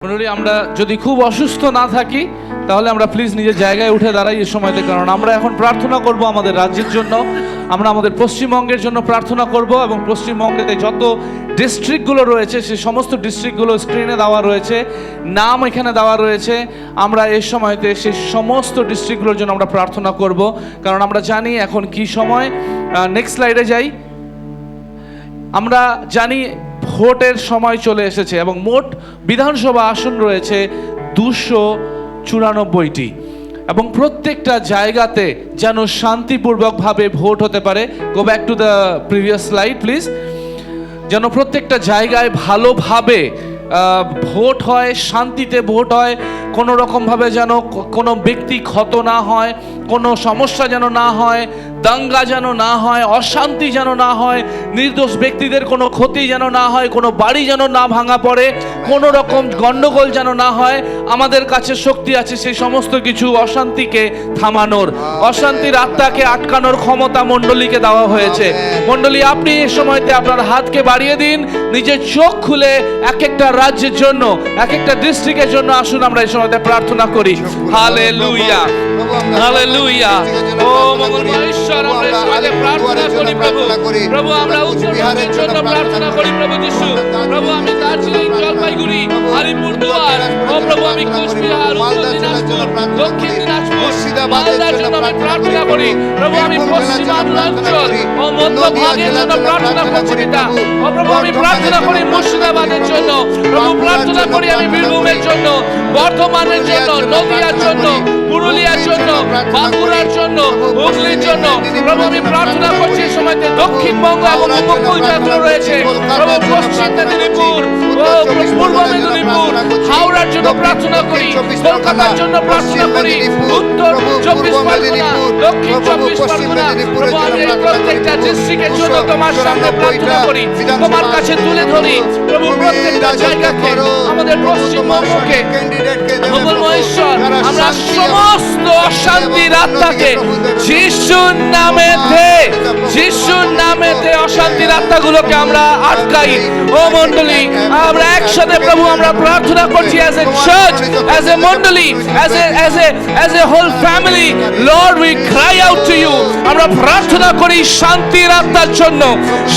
মণ্ডলী, আমরা যদি খুব অসুস্থ না থাকি তাহলে আমরা প্লিজ নিজের জায়গায় উঠে দাঁড়াই এই সময়তে, কারণ আমরা এখন প্রার্থনা করব আমাদের রাজ্যের জন্য, আমরা আমাদের পশ্চিমবঙ্গের জন্য প্রার্থনা করব এবং পশ্চিমবঙ্গেতে যত ডিস্ট্রিক্টগুলো রয়েছে সেই সমস্ত ডিস্ট্রিক্টগুলো স্ক্রিনে দেওয়া রয়েছে, নাম এখানে দেওয়া রয়েছে। আমরা এই সময়তে সেই সমস্ত ডিস্ট্রিক্টগুলোর জন্য আমরা প্রার্থনা করব, কারণ আমরা জানি এখন কি সময়। নেক্সট স্লাইডে যাই। আমরা জানি ভোটের সময় চলে এসেছে এবং মোট বিধানসভা আসন রয়েছে 294টি এবং প্রত্যেকটা জায়গাতে যেন শান্তিপূর্বকভাবে ভোট হতে পারে। Go back to the previous slide please. যেন প্রত্যেকটা জায়গায় ভালোভাবে ভোট হয়, শান্তিতে ভোট হয়, কোনো রকমভাবে যেন কোনো ব্যক্তি ক্ষত না হয়, কোনো সমস্যা যেন না হয়, দাঙ্গা যেন না হয়, অশান্তি যেন না হয়, নির্দোষ ব্যক্তিদের কোনো ক্ষতি যেন না হয়, কোনো বাড়ি যেন না ভাঙা পড়ে, কোনো রকম গণ্ডগোল যেন না হয়। আমাদের কাছে শক্তি আছে সেই সমস্ত কিছু অশান্তিকে থামানোর, অশান্তির আত্মাকে আটকানোর ক্ষমতা মণ্ডলীকে দেওয়া হয়েছে। মণ্ডলী, আপনি এই সময়তে আপনার হাতকে বাড়িয়ে দিন, নিজের চোখ খুলে এক একটা রাজ্যের জন্য, এক একটা ডিস্ট্রিক্টের জন্য আসুন আমরা এই সময়তে প্রার্থনা করি। Hallelujah, hallelujah. ও মঙ্গলময় ঈশ্বর, আমরা এই সময়তে প্রার্থনা করি প্রভু। প্রভু, আমরা উত্তরবঙ্গের জন্য প্রার্থনা করি প্রভু যিশু। প্রভু, আমি দার্জিলিং, জলপাইগুড়ি, আলিপুরদুয়ার, ও প্রভু আমি কোচবিহার, উত্তর দিনাজপুর, দক্ষিণ দিনাজপুর, মালদার জন্য আমি প্রার্থনা করি প্রভু। আমি পশ্চিমাঞ্চল ও মধ্যভাগের জন্য প্রার্থনা করছি পিতা। ও প্রভু, আমি প্রার্থনা করি মুর্শিদাবাদের জন্য প্রভু, প্রার্থনা করি আমি বীরভূমের জন্য, বর্ধমানের জন্য, নদিয়ার জন্য, পুরুলিয়ার জন্য, বাঁকুড়ার জন্য, হুগলির জন্য প্রভু আমি প্রার্থনা করছি। এই সময়তে দক্ষিণবঙ্গ এবং উপকূল যেগুলো রয়েছে প্রভু, পশ্চিম মেদিনীপুর ও পূর্ব মেদিনীপুর, হাওড়ার জন্য প্রার্থনা করি, কলকাতার জন্য প্রার্থনা করি, উত্তর 24 পরগনা, দক্ষিণ 24 পরগনা প্রভু আমি এই প্রত্যেকটা ডিস্ট্রিক্টের জন্য তোমার সামনে প্রার্থনা করি, তোমার কাছে তুলে ধরি প্রভু। প্রত্যেকটা জায়গাকে, আমাদের পশ্চিমবঙ্গকে মঙ্গলময় ঈশ্বর, আমরা সমস্ত অশান্তির আত্মাকে যিশুর নামেতে, যিশুর নামেতে অশান্তির আত্মাগুলোকে আমরা আটকাই। ও মণ্ডলী, আমরা একসাথে প্রভু আমরা প্রার্থনা করছি as a church, as a মণ্ডলী, as a whole family. Lord, we cry out to you. আমরা প্রার্থনা করি শান্তির আত্মার জন্য,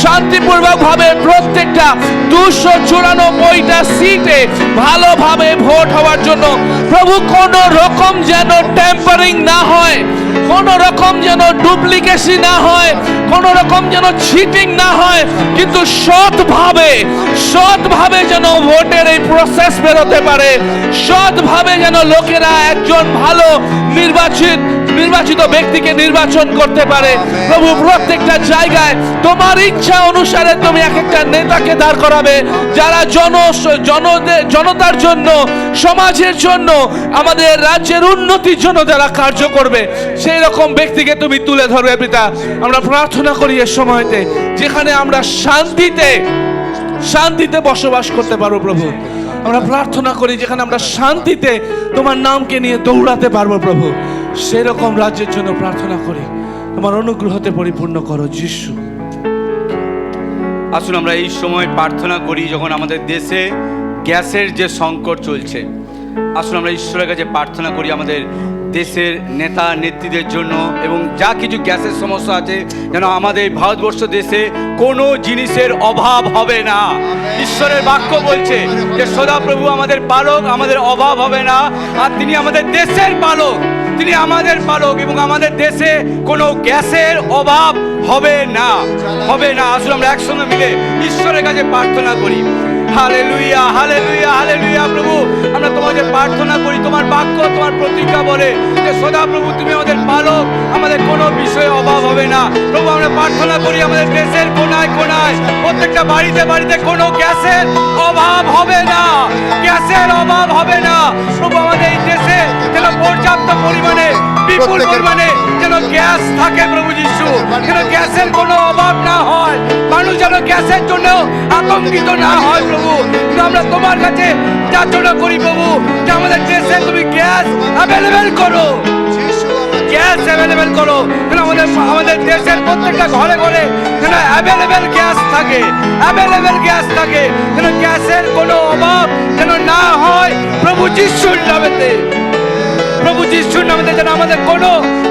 শান্তিপূর্বকভাবে প্রত্যেকটা 294টা সিটে ভালোভাবে ভোট হওয়ার জন্য প্রভু। কোন রকম যেন টেম্পারিং না হয়, কোন রকম যেন ডুপ্লিকেসি না হয়, কোন রকম যেন চিটিং না হয়, কিন্তু সৎভাবে যেন ভোটের এই প্রসেস বেরোতে পারে, সৎভাবে যেন লোকেরা একজন ভালো নির্বাচিত ব্যক্তিকে নির্বাচন করতে পারে প্রভু। প্রত্যেকটা জায়গায় তোমার ইচ্ছা অনুসারে তুমি এক একটা নেতাকে দাঁড় করাবে, যারা জনতার জন্য, সমাজের জন্য, আমাদের রাজ্যের উন্নতির জন্য যারা কার্য করবে সেই রকম ব্যক্তিকে তুমি তুলে ধরবে পিতা। আমরা প্রার্থনা করি এর সময়তে যেখানে আমরা শান্তিতে বসবাস করতে পারবো প্রভু। আমরা প্রার্থনা করি যেখানে আমরা শান্তিতে তোমার নামকে নিয়ে দৌড়াতে পারবো প্রভু, সেরকম রাজ্যের জন্য প্রার্থনা করি। তোমার অনুগ্রহতে পরিপূর্ণ করো যিশু। আসুন আমরা এই সময় প্রার্থনা করি যখন আমাদের দেশে গ্যাসের যে সংকট চলছে। আসুন আমরা ঈশ্বরের কাছে প্রার্থনা করি আমাদের দেশের নেতা নেত্রীদের জন্য, এবং যা কিছু গ্যাসের সমস্যা আছে যেন আমাদের ভারতবর্ষ দেশে কোনো জিনিসের অভাব হবে না। ঈশ্বরের বাক্য বলছে যে সদাপ্রভু আমাদের পালক, আমাদের অভাব হবে না, আর তিনি আমাদের দেশের পালক, তিনি আমাদের পালক, এবং আমাদের দেশে কোনো গ্যাসের অভাব হবে না। আসুন আমরা একসঙ্গে মিলে ঈশ্বরের কাছে প্রার্থনা করি। Hallelujah, hallelujah, hallelujah. প্রভু, আমরা তোমাকে প্রার্থনা করি, তোমার বাক্য, তোমার প্রতিজ্ঞা বলে যে সদাপ্রভু তুমি আমাদের পালক, আমাদের কোনো বিষয়ে অভাব হবে না। প্রভু, আমরা প্রার্থনা করি আমাদের দেশের কোনায় কোনায়, প্রত্যেকটা বাড়িতে কোনো গ্যাসের অভাব হবে না, গ্যাসের অভাব হবে না। প্রভু, আমাদের এই দেশে যেন পর্যাপ্ত পরিমাণে, বিপুল পরিমাণে যেন গ্যাস থাকে প্রভু যিশু, যেন গ্যাসের কোনো অভাব না হয়, মানুষ যেন গ্যাসের জন্য আতঙ্কিত না হয় প্রভু। আমরা তোমার কাছে যাচনা করি প্রভু যে আমাদের দেশে তুমি গ্যাস অ্যাভেলেবেল করো, গ্যাস গ্যাস অ্যাভেলেবেল করো, যেন আমাদের দেশের প্রত্যেকটা ঘরে ঘরে যেন অ্যাভেলেবেল গ্যাস থাকে, অ্যাভেলেবেল গ্যাস থাকে, যেন গ্যাসের কোনো অভাব যেন না হয় প্রভু যিশুর নামেতে। প্রভু যিশুর নামেতে যেন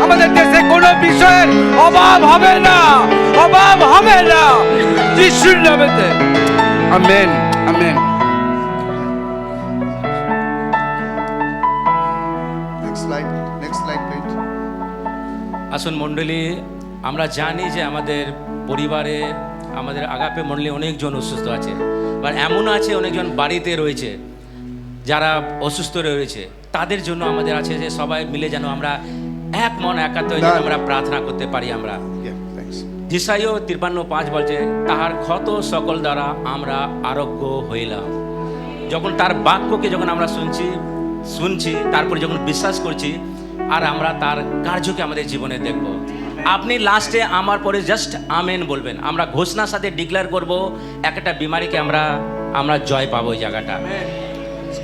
আমাদের দেশে কোনো বিষয়ের অভাব হবে না, অভাব হবে না, যিশুর নামেতে। Amen, amen. Next slide, please. আসুন মণ্ডলী, আমরা জানি যে আমাদের পরিবারে আমাদের আগাপে মণ্ডলী অনেকজন অসুস্থ আছে, বা এমন আছে অনেকজন বাড়িতে রয়েছে যারা অসুস্থ রয়েছে। তাদের জন্য আমাদের আছে যে সবাই মিলে যেন আমরা এক মন একাত্ম হয়ে যেন আমরা প্রার্থনা করতে পারি। আমরা Yeah, thanks. যিশাইও 53:5 বলছে, তাহার ক্ষত সকল দ্বারা আমরা আরোগ্য হইলাম। যখন তার বাক্যকে যখন আমরা শুনছি তারপরে যখন বিশ্বাস করছি, আর আমরা তার কার্যকে আমাদের জীবনে দেখব। আপনি লাস্টে আমার পরে জাস্ট আমেন বলবেন, আমরা ঘোষণার সাথে ডিক্লেয়ার করব একটা বিমারিকে আমরা জয় পাবো। ওই জায়গাটা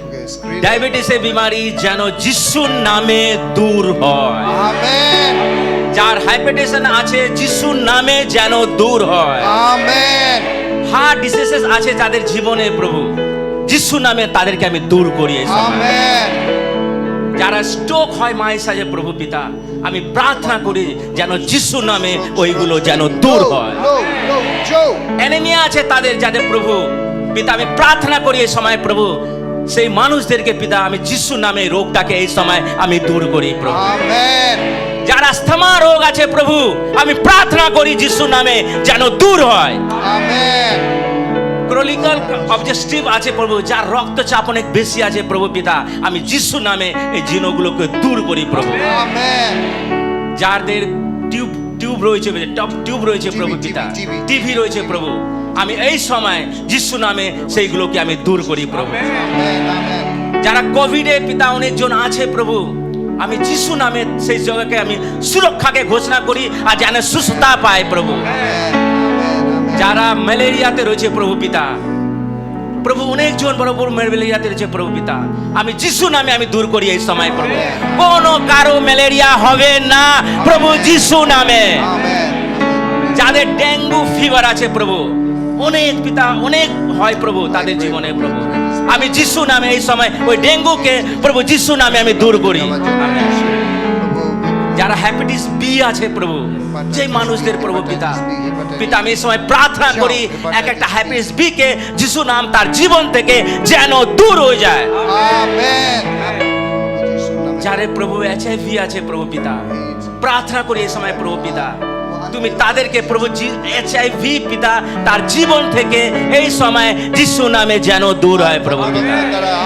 Okay, screen. ডায়াবেটিসের বিমারি যেন যিশুর নামে দূর হয়। Amen. যার হাইপারটেনশন আছে যিশুর নামে যেন দূর হয়। Amen. হার্ট ডিজিজেস আছে যাদের জীবনে প্রভু যিশু নামে তাদেরকে আমি দূর করি এই সময়। Amen. যারা স্ট্রোক হয় মায়ের সাজে প্রভু পিতা, আমি প্রার্থনা করি যেন যিশু নামে ওইগুলো যেন দূর হয়। No, Joe. অ্যানিমিয়া আছে তাদের, যাদের প্রভু পিতা আমি প্রার্থনা করি এই সময় প্রভু সেই মানুষদেরকে পিতা আমি যিশু নামে রোগটাকে এই সময় আমি দূর করি প্রভু। Amen. যার আস্থমা রোগ আছে প্রভু আমি প্রার্থনা করি যিশু নামে যেন দূর হয়। Amen. ক্রনিক্যাল অবজেক্টিভ আছে প্রভু, যার রক্তচাপ অনেক বেশি আছে প্রভু পিতা আমি যিশু নামে এই জিনগুলোকে দূর করি প্রভু। Amen. যাদের টিউব রয়েছে, টপ টিউব রয়েছে প্রভু পিতা, টিভি রয়েছে প্রভু আমি এই সময় যিশু নামে সেইগুলোকে আমি দূর করি প্রভু। Amen. Amen. যারা কোভিডে পিতা অনেকজন আছে প্রভু আমি যিশু নামে সেই জায়গাকে আমি সুরক্ষাকে ঘোষণা করি আর যেন সুস্থতা পায় প্রভু। যারা ম্যালেরিয়াতে রয়েছে প্রভু পিতা, প্রভু অনেকজন বড় বড় ম্যালেরিয়াতে রয়েছে প্রভু পিতা আমি যিশু নামে আমি দূর করি এই সময় প্রভু। কোনো কারো ম্যালেরিয়া হবে না প্রভু যিশু নামে। Amen. যাদের ডেঙ্গু ফিভার আছে প্রভু অনেক পিতা অনেক হয় প্রভু তাদের জীবনে প্রভু আমি যিশু নামে এই সময় ওই ডেঙ্গুকে প্রভু যিশু নামে আমি দূর করি। যারা হ্যাপাটাইটিস বি আছে প্রভু সেই মানুষদের প্রভু পিতা আমি এই সময় প্রার্থনা করি একটা হ্যাপাটাইটিস বি কে যিশু নাম তার জীবন থেকে যেন দূর হয়ে যায়। Amen. যারা প্রভু HIV আছে প্রভু পিতা প্রার্থনা করি এই সময় প্রভু পিতা তুমি তাদেরকে প্রভু HIV পিতা তার জীবন থেকে এই সময় যিশু নামে যেন দূর হয় প্রভু পিতা।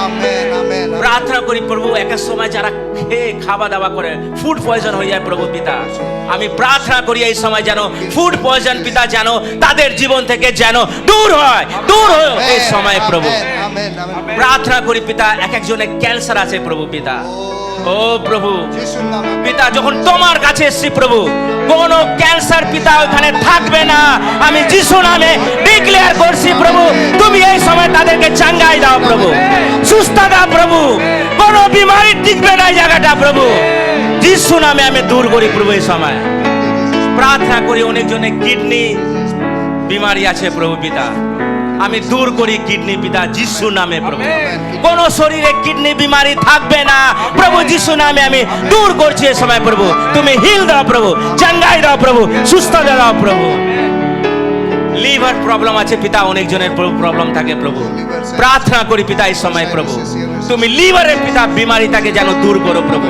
Amen. Amen. প্রার্থনা করি প্রভু এক সময় যারা খাওয়া দাওয়া করে ফুড পয়জন হয়ে যায় প্রভু পিতা আমি প্রার্থনা করি এই সময় যেন ফুড পয়জন পিতা যেন তাদের জীবন থেকে যেন দূর হয় এই সময় প্রভু। Amen. Amen. প্রার্থনা করি পিতা একজনের ক্যান্সার আছে প্রভু পিতা ও প্রভু যিশুর নামে পিতা যখন তোমার কাছে এসেছি প্রভু কোন ক্যান্সার পিতা ওখানে থাকবে না আমি যিশু নামে ডিক্লেয়ার করছি প্রভু তুমি এই সময় তাদেরকে চাঙ্গাই দাও প্রভু সুস্থ দাও প্রভু কোন বিমারি টিকবে না এই জায়গাটা প্রভু যিশু নামে আমি দূর করি প্রভু এই সময়। প্রার্থনা করি অনেকজনের কিডনি বিমারি আছে প্রভু পিতা আমি দূর করি কিডনি পিতা যিশু নামে প্রভু কোন শরীরে কিডনি বিমারি থাকবে না প্রভু যিশু নামে আমি দূর করছি এই সময় প্রভু তুমি হিল দাও প্রভু চাঙ্গাই দাও প্রভু সুস্থ দাও প্রভু। লিভার প্রবলেম আছে পিতা অনেকজনের প্রবলেম থাকে প্রভু প্রার্থনা করি পিতা এই সময় প্রভু তুমি লিভারের পিতা বিমারিটাকে যেন দূর করো প্রভু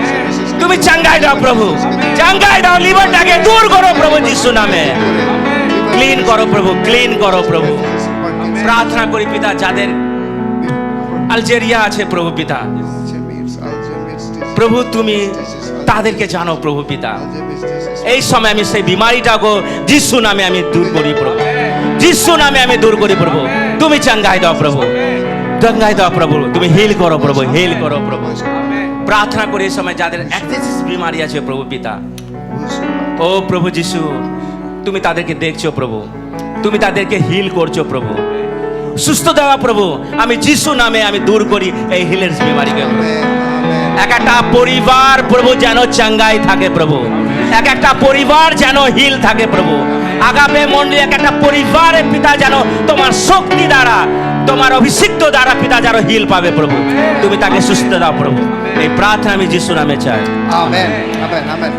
তুমি চাঙ্গাই দাও প্রভু চাঙ্গাই দাও লিভারটাকে দূর করো প্রভু যিশু নামে ক্লিন করো প্রভু ক্লিন করো প্রভু। প্রার্থনা করি পিতা যাদের আলজেরিয়া আছে প্রভু পিতা প্রভু তুমি তাদেরকে জানো প্রভু পিতা এই সময় আমি সেই বিমারিটাকে যিশু নামে আমি দূর করি প্রভু যিশু নামে আমি দূর করি প্রভু তুমি চাঙ্গাই দাও প্রভু চাঙ্গাই দাও প্রভু তুমি হিল করো প্রভু হিল করো প্রভু। প্রার্থনা করি এই সময় যাদের অ্যাথলেটিস বিমারি আছে প্রভু পিতা ও প্রভু যিশু তুমি তাদেরকে দেখছো প্রভু তুমি তাদেরকে হিল করছো প্রভু সুস্থ দেওয়া প্রভু আমি যিশু নামে আমি দূর করি এই হিলের বিমারিকে। এক একটা পরিবার প্রভু যেন চাঙ্গাই থাকে প্রভু, এক একটা পরিবার যেন হিল থাকে প্রভু। আগামী মন্ডলী এক একটা পরিবারের পিতা যেন তোমার শক্তি দ্বারা, তোমার অভিষিক্ত দ্বারা পিতা যেন হিল পাবে প্রভু। তুমি তাকে সুস্থ দাও প্রভু, এই প্রার্থনা আমি যিশু নামে চাই। Amen, amen, amen,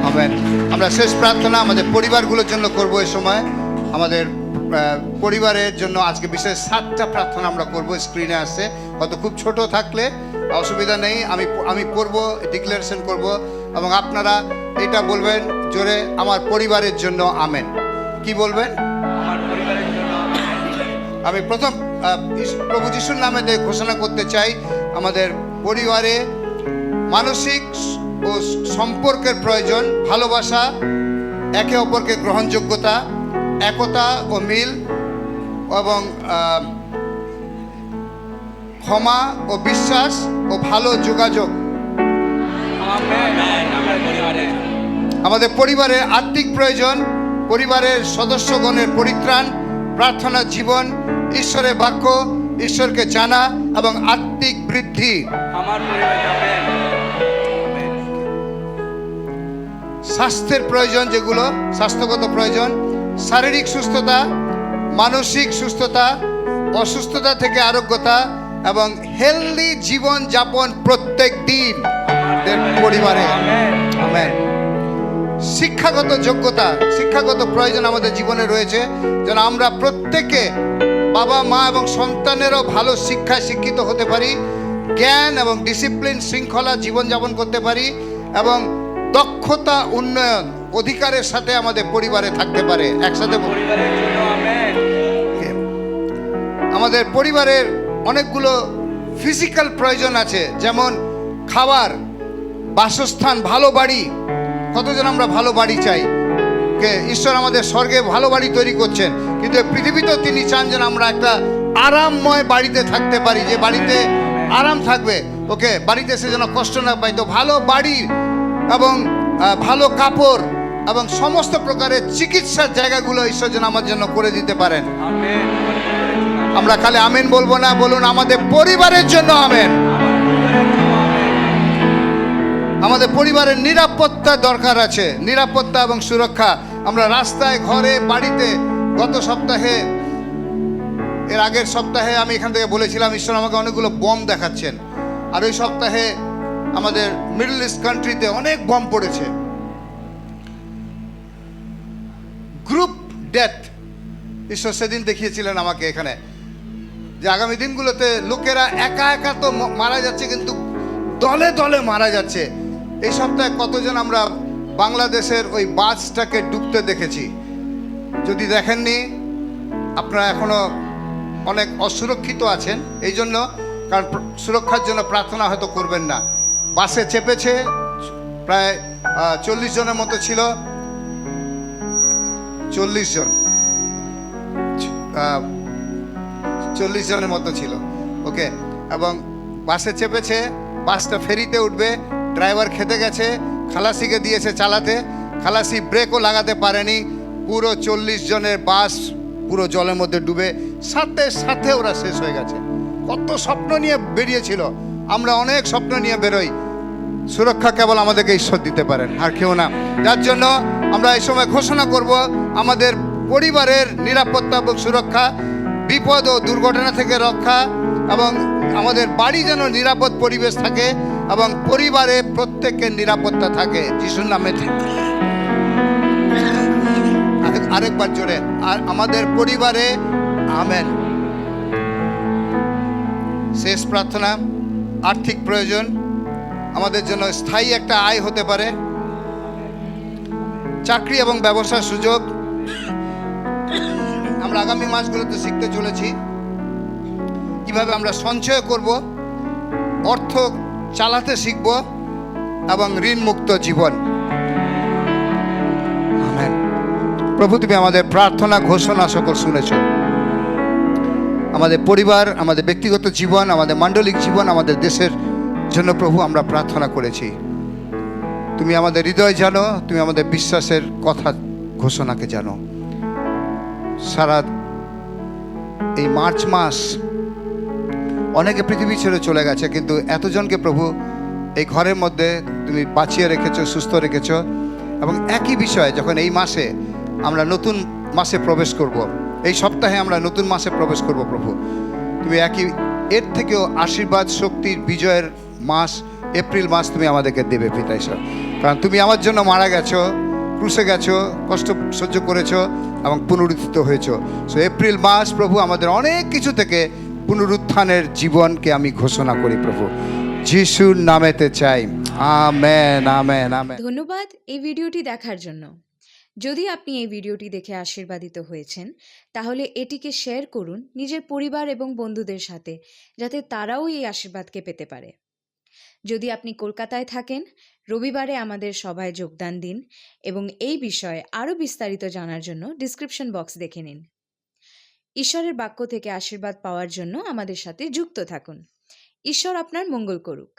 amen. আমরা শেষ প্রার্থনা আমাদের পরিবারগুলোর জন্য করব। এই সময় আমাদের পরিবারের জন্য আজকে বিশেষ 7টা প্রার্থনা আমরা করব। স্ক্রিনে আসছে, হয়তো খুব ছোট থাকলে অসুবিধা নেই, আমি করব, ডিক্লারেশন করব এবং আপনারা এটা বলবেন জোরে, আমার পরিবারের জন্য আমেন। কি বলবেন? আমি প্রথম প্রভু যিশুর নামে ঘোষণা করতে চাই, আমাদের পরিবারে মানসিক ও সম্পর্কের প্রয়োজন, ভালোবাসা, একে অপরকে গ্রহণযোগ্যতা, একতা ও মিল এবং ক্ষমা ও বিশ্বাস ও ভালো যোগাযোগ। আমাদের পরিবারের আত্মিক প্রয়োজন, পরিবারের সদস্যগণের পরিত্রাণ, প্রার্থনা জীবন, ঈশ্বরের বাক্য, ঈশ্বরকে জানা এবং আত্মিক বৃদ্ধি। স্বাস্থ্যের প্রয়োজন, যেগুলো স্বাস্থ্যগত প্রয়োজন, শারীরিক সুস্থতা, মানসিক সুস্থতা, অসুস্থতা থেকে আরোগ্যতা এবং হেলদি জীবন যাপন প্রত্যেক দিন পরিবারে। আমেন। শিক্ষাগত যোগ্যতা, শিক্ষাগত প্রয়োজন আমাদের জীবনে রয়েছে, যেন আমরা প্রত্যেকে বাবা মা এবং সন্তানেরও ভালো শিক্ষায় শিক্ষিত হতে পারি, জ্ঞান এবং ডিসিপ্লিন শৃঙ্খলা জীবনযাপন করতে পারি এবং দক্ষতা উন্নয়ন অধিকারের সাথে আমাদের পরিবারে থাকতে পারে একসাথে। আমাদের পরিবারের অনেকগুলো ফিজিক্যাল প্রয়োজন আছে, যেমন খাবার, বাসস্থান, ভালো বাড়ি। কতজন আমরা ভালো বাড়ি চাই? ঈশ্বর আমাদের স্বর্গে ভালো বাড়ি তৈরি করছেন, কিন্তু পৃথিবীতেও তিনি চান যেন আমরা একটা আরামময় বাড়িতে থাকতে পারি, যে বাড়িতে আরাম থাকবে, ওকে বাড়িতে এসে যেন কষ্ট না পাই। তো ভালো বাড়ি এবং ভালো কাপড় এবং সমস্ত প্রকারের চিকিৎসার জায়গাগুলো ঈশ্বর যেন আমার জন্য করে দিতে পারেন। আমরা খালি আমেন বলবো না, বলুন আমাদের পরিবারের জন্য আমেন। আমাদের পরিবারের নিরাপত্তা দরকার আছে, নিরাপত্তা এবং সুরক্ষা। আমরা রাস্তায়, ঘরে, বাড়িতে, গত সপ্তাহে, এর আগের সপ্তাহে আমি এখান থেকে বলেছিলাম ঈশ্বর আমাকে অনেকগুলো বম দেখাচ্ছেন, আর ওই সপ্তাহে আমাদের মিডল ইস্ট কান্ট্রিতে অনেক বম পড়েছে। গ্রুপ ডেথ ঈশ্বর সেদিন দেখিয়েছিলেন আমাকে এখানে, যে আগামী দিনগুলোতে লোকেরা একা একা তো মারা যাচ্ছে, কিন্তু দলে দলে মারা যাচ্ছে। এই সপ্তাহে কতজন আমরা বাংলাদেশের ওই বাসটাকে ডুবতে দেখেছি? যদি দেখেননি, আপনারা এখনো অনেক অসুরক্ষিত আছেন, এই জন্য, কারণ সুরক্ষার জন্য প্রার্থনা হয়তো করবেন না। বাসে চেপেছে, প্রায় 40 জনের মতো ছিল, 40 জন, 40 জনের মতো ছিল, ওকে। এবং বাসে চেপেছে, বাসটা ফেরিতে উঠবে, ড্রাইভার খেতে গেছে, খালাসিকে দিয়েছে চালাতে, খালাসি ব্রেকও লাগাতে পারেনি, পুরো 40 জনের বাস পুরো জলের মধ্যে ডুবে সাথে সাথে ওরা শেষ হয়ে গেছে। কত স্বপ্ন নিয়ে বেরিয়েছিল, আমরা অনেক স্বপ্ন নিয়ে বেরোই, সুরক্ষা কেবল আমাদেরকে ঈশ্বর দিতে পারেন, আর কেউ না। যার জন্য আমরা এই সময় ঘোষণা করব আমাদের পরিবারের নিরাপত্তা এবং সুরক্ষা, বিপদ ও দুর্ঘটনা থেকে রক্ষা, এবং আমাদের বাড়ি যেন নিরাপদ পরিবেশ থাকে এবং পরিবারে প্রত্যেকের নিরাপত্তা থাকে যিশুর নামে। আরেকবার জোরে, আর আমাদের পরিবারে আমেন। শেষ প্রার্থনা, আর্থিক প্রয়োজন, আমাদের জন্য স্থায়ী একটা আয় হতে পারে, চাকরি এবং ব্যবসার সুযোগ। আমরা আগামী মাসগুলোতে শিখতে চলেছি কিভাবে আমরা সঞ্চয় করব, অর্থ চালাতে শিখব এবং ঋণ মুক্ত জীবন। আমেন। প্রভু, তুমি আমাদের প্রার্থনা ঘোষণা সকল শুনেছ। আমাদের পরিবার, আমাদের ব্যক্তিগত জীবন, আমাদের মান্ডলিক জীবন, আমাদের দেশের জন্য প্রভু আমরা প্রার্থনা করেছি। তুমি আমাদের হৃদয় জানো, তুমি আমাদের বিশ্বাসের কথা ঘোষণাকে জানো। সারা এই মার্চ মাস অনেকে পৃথিবী ছেড়ে চলে গেছে, কিন্তু এতজনকে প্রভু এই ঘরের মধ্যে তুমি বাঁচিয়ে রেখেছো, সুস্থ রেখেছো। এবং একই বিষয় যখন এই মাসে আমরা নতুন মাসে প্রবেশ করব, এই সপ্তাহে আমরা নতুন মাসে প্রবেশ করব প্রভু, তুমি একই এর থেকেও আশীর্বাদ, শক্তির, বিজয়ের মাস এপ্রিল মাস তুমি আমাদেরকে দেবে পিতা ঈশ্বর। কারণ তুমি আমার জন্য মারা গেছো, ক্রুশে গেছো, কষ্ট সহ্য করেছো এবং পুনরুত্থিত হয়েছো। সো এপ্রিল মাস প্রভু আমাদের অনেক কিছু থেকে পুনরুত্থানের জীবনকে আমি ঘোষণা করি প্রভু, যিশুর নামেতে চাই। Amen, amen, amen. ধন্যবাদ এই ভিডিওটি দেখার জন্য। যদি আপনি এই ভিডিওটি দেখে আশীর্বাদিত হয়েছেন, তাহলে এটিকে শেয়ার করুন নিজের পরিবার এবং বন্ধুদের সাথে, যাতে তারাও এই আশীর্বাদকে পেতে পারে। যদি আপনি কলকাতায় থাকেন, রবিবারে আমাদের সভায় যোগদান দিন এবং এই বিষয়ে আরও বিস্তারিত জানার জন্য ডিসক্রিপশন বক্স দেখে নিন। ঈশ্বরের বাক্য থেকে আশীর্বাদ পাওয়ার জন্য আমাদের সাথে যুক্ত থাকুন। ঈশ্বর আপনার মঙ্গল করুক।